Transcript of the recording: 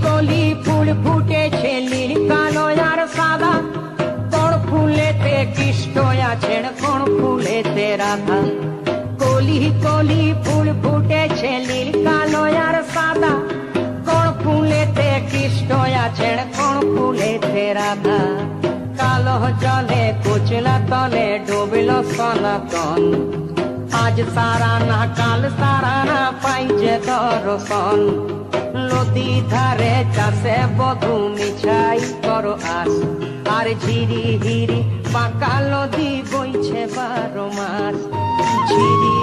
কলি ফুল ফুটেছে নীল কালো আর সাদা, কোন ফুলেতে কৃষ্ণ আছেন কোন ফুলেতে রাধা। কলি কলি ফুল ফুটেছে নীল কালো আর সাদা, কোন ফুলেতে কৃষ্ণ আছেন কোন ফুলেতে রাধা। কালো জলে কুচলা তলে ডুবল সনাতন, আজ সারা না কাল সারা না পাইছে দর্শন। নদী ধারে চাষে বধু মিছাই করো আস, আর ঝিরি হিরি বাঁকা নদী বইছে 12 মাস। ঝিরি